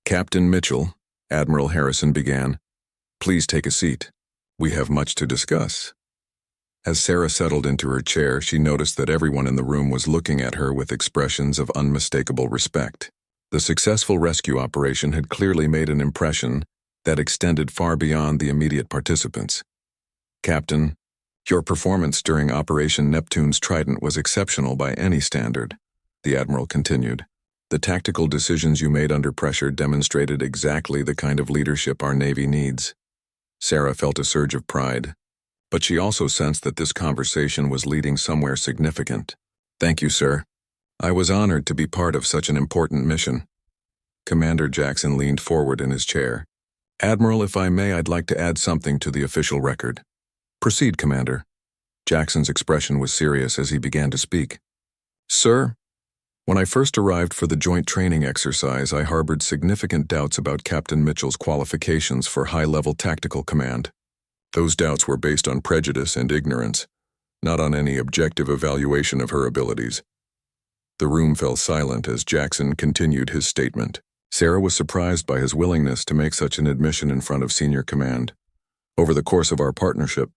"Captain Mitchell," Admiral Harrison began, "please take a seat. We have much to discuss." As Sarah settled into her chair, she noticed that everyone in the room was looking at her with expressions of unmistakable respect. The successful rescue operation had clearly made an impression that extended far beyond the immediate participants. "Captain, your performance during Operation Neptune's Trident was exceptional by any standard," the Admiral continued. "The tactical decisions you made under pressure demonstrated exactly the kind of leadership our Navy needs." Sarah felt a surge of pride, but she also sensed that this conversation was leading somewhere significant. "Thank you, sir. I was honored to be part of such an important mission." Commander Jackson leaned forward in his chair. "Admiral, if I may, I'd like to add something to the official record." "Proceed, Commander." Jackson's expression was serious as he began to speak. "Sir, when I first arrived for the joint training exercise, I harbored significant doubts about Captain Mitchell's qualifications for high-level tactical command. Those doubts were based on prejudice and ignorance, not on any objective evaluation of her abilities." The room fell silent as Jackson continued his statement. Sarah was surprised by his willingness to make such an admission in front of senior command. "Over the course of our partnership,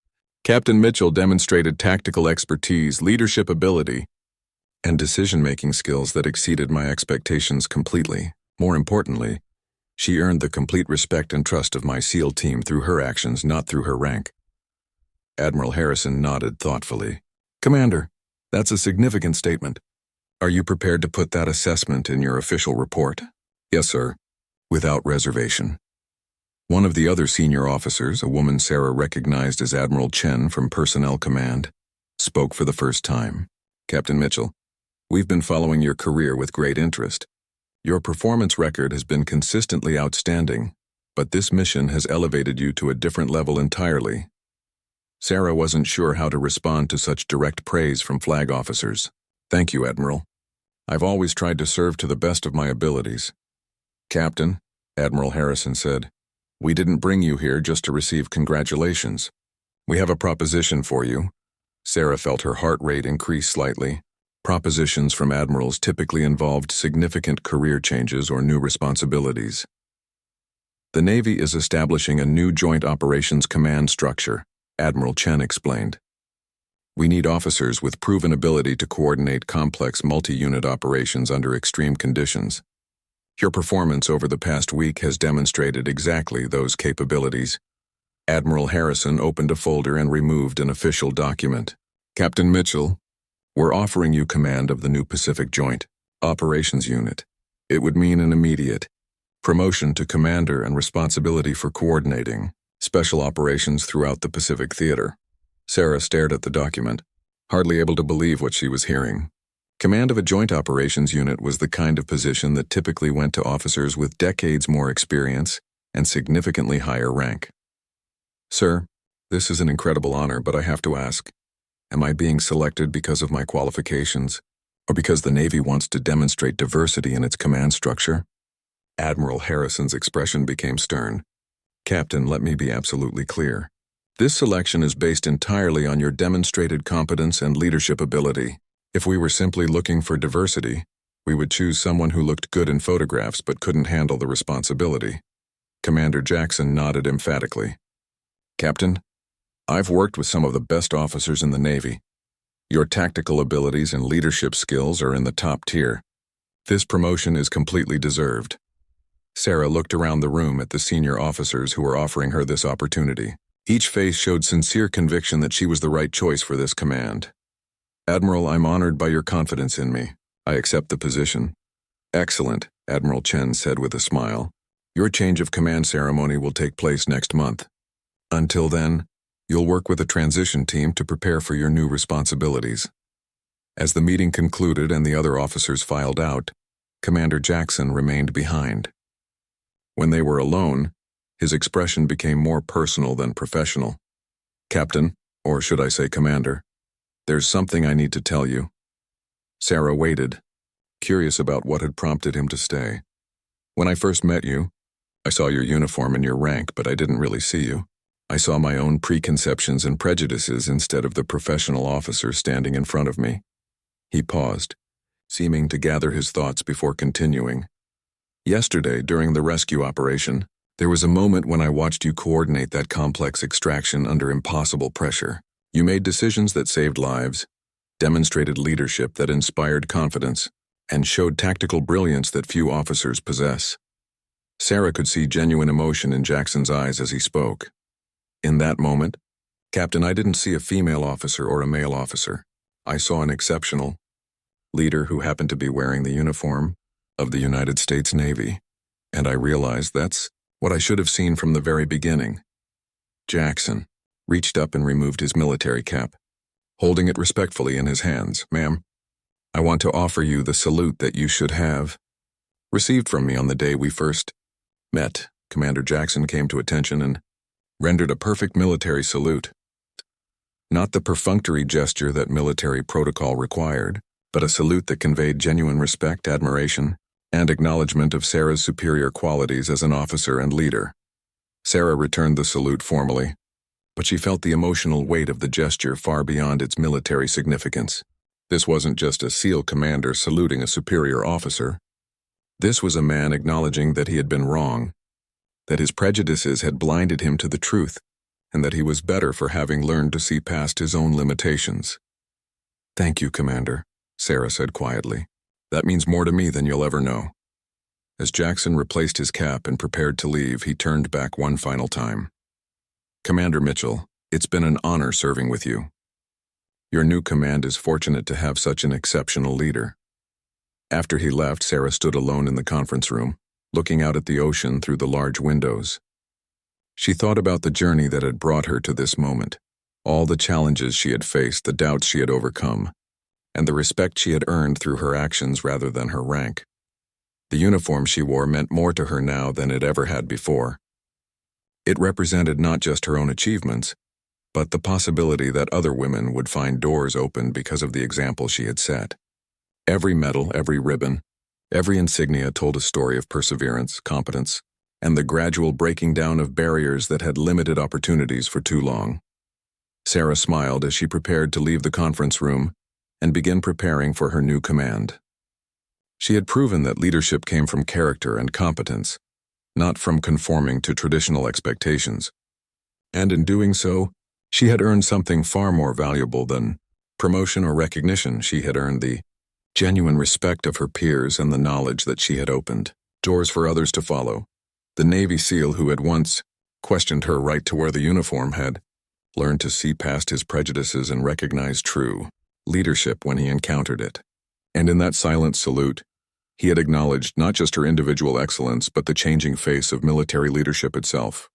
Captain Mitchell demonstrated tactical expertise, leadership ability, and decision-making skills that exceeded my expectations completely. More importantly, she earned the complete respect and trust of my SEAL team through her actions, not through her rank." Admiral Harrison nodded thoughtfully. "Commander, that's a significant statement. Are you prepared to put that assessment in your official report?" "Yes, sir, without reservation." One of the other senior officers, a woman Sarah recognized as Admiral Chen from Personnel Command, spoke for the first time. "Captain Mitchell, we've been following your career with great interest. Your performance record has been consistently outstanding, but this mission has elevated you to a different level entirely." Sarah wasn't sure how to respond to such direct praise from flag officers. "Thank you, Admiral. I've always tried to serve to the best of my abilities." "Captain," Admiral Harrison said, "we didn't bring you here just to receive congratulations. We have a proposition for you." Sarah felt her heart rate increase slightly. Propositions from admirals typically involved significant career changes or new responsibilities. "The Navy is establishing a new Joint Operations Command structure," Admiral Chen explained. "We need officers with proven ability to coordinate complex multi-unit operations under extreme conditions. Your performance over the past week has demonstrated exactly those capabilities." Admiral Harrison opened a folder and removed an official document. "Captain Mitchell, we're offering you command of the new Pacific Joint Operations Unit. It would mean an immediate promotion to commander and responsibility for coordinating special operations throughout the Pacific Theater." Sarah stared at the document, hardly able to believe what she was hearing. Command of a joint operations unit was the kind of position that typically went to officers with decades more experience and significantly higher rank. "Sir, this is an incredible honor, but I have to ask, am I being selected because of my qualifications, or because the Navy wants to demonstrate diversity in its command structure?" Admiral Harrison's expression became stern. "Captain, let me be absolutely clear. This selection is based entirely on your demonstrated competence and leadership ability. If we were simply looking for diversity, we would choose someone who looked good in photographs but couldn't handle the responsibility." Commander Jackson nodded emphatically. "Captain, I've worked with some of the best officers in the Navy. Your tactical abilities and leadership skills are in the top tier. This promotion is completely deserved." Sarah looked around the room at the senior officers who were offering her this opportunity. Each face showed sincere conviction that she was the right choice for this command. "Admiral, I'm honored by your confidence in me. I accept the position." "Excellent," Admiral Chen said with a smile. "Your change of command ceremony will take place next month. Until then, You'll work with a transition team to prepare for your new responsibilities. As the meeting concluded and the other officers filed out, Commander Jackson remained behind. When they were alone, his expression became more personal than professional. "Captain, or should I say Commander, there's something I need to tell you." Sarah waited, curious about what had prompted him to stay. "When I first met you, I saw your uniform and your rank, but I didn't really see you. I saw my own preconceptions and prejudices instead of the professional officer standing in front of me." He paused, seeming to gather his thoughts before continuing. "Yesterday, during the rescue operation, there was a moment when I watched you coordinate that complex extraction under impossible pressure. You made decisions that saved lives, demonstrated leadership that inspired confidence, and showed tactical brilliance that few officers possess." Sarah could see genuine emotion in Jackson's eyes as he spoke. "In that moment, Captain, I didn't see a female officer or a male officer. I saw an exceptional leader who happened to be wearing the uniform of the United States Navy, and I realized that's what I should have seen from the very beginning." Jackson reached up and removed his military cap, holding it respectfully in his hands. "Ma'am, I want to offer you the salute that you should have received from me on the day we first met." Commander Jackson came to attention and rendered a perfect military salute. Not the perfunctory gesture that military protocol required, but a salute that conveyed genuine respect, admiration, and acknowledgement of Sarah's superior qualities as an officer and leader. Sarah returned the salute formally, but she felt the emotional weight of the gesture far beyond its military significance. This wasn't just a SEAL commander saluting a superior officer. This was a man acknowledging that he had been wrong, that his prejudices had blinded him to the truth, and that he was better for having learned to see past his own limitations. "Thank you, Commander," Sarah said quietly. "That means more to me than you'll ever know." As Jackson replaced his cap and prepared to leave, he turned back one final time. "Commander Mitchell, it's been an honor serving with you. Your new command is fortunate to have such an exceptional leader." After he left, Sarah stood alone in the conference room, looking out at the ocean through the large windows. She thought about the journey that had brought her to this moment, all the challenges she had faced, the doubts she had overcome, and the respect she had earned through her actions rather than her rank. The uniform she wore meant more to her now than it ever had before. It represented not just her own achievements, but the possibility that other women would find doors open because of the example she had set. Every medal, every ribbon, every insignia told a story of perseverance, competence, and the gradual breaking down of barriers that had limited opportunities for too long. Sarah smiled as she prepared to leave the conference room and begin preparing for her new command. She had proven that leadership came from character and competence, not from conforming to traditional expectations. And in doing so, she had earned something far more valuable than promotion or recognition. She had earned the genuine respect of her peers and the knowledge that she had opened doors for others to follow. The Navy SEAL who had once questioned her right to wear the uniform had learned to see past his prejudices and recognize true leadership when he encountered it. And in that silent salute, he had acknowledged not just her individual excellence but the changing face of military leadership itself.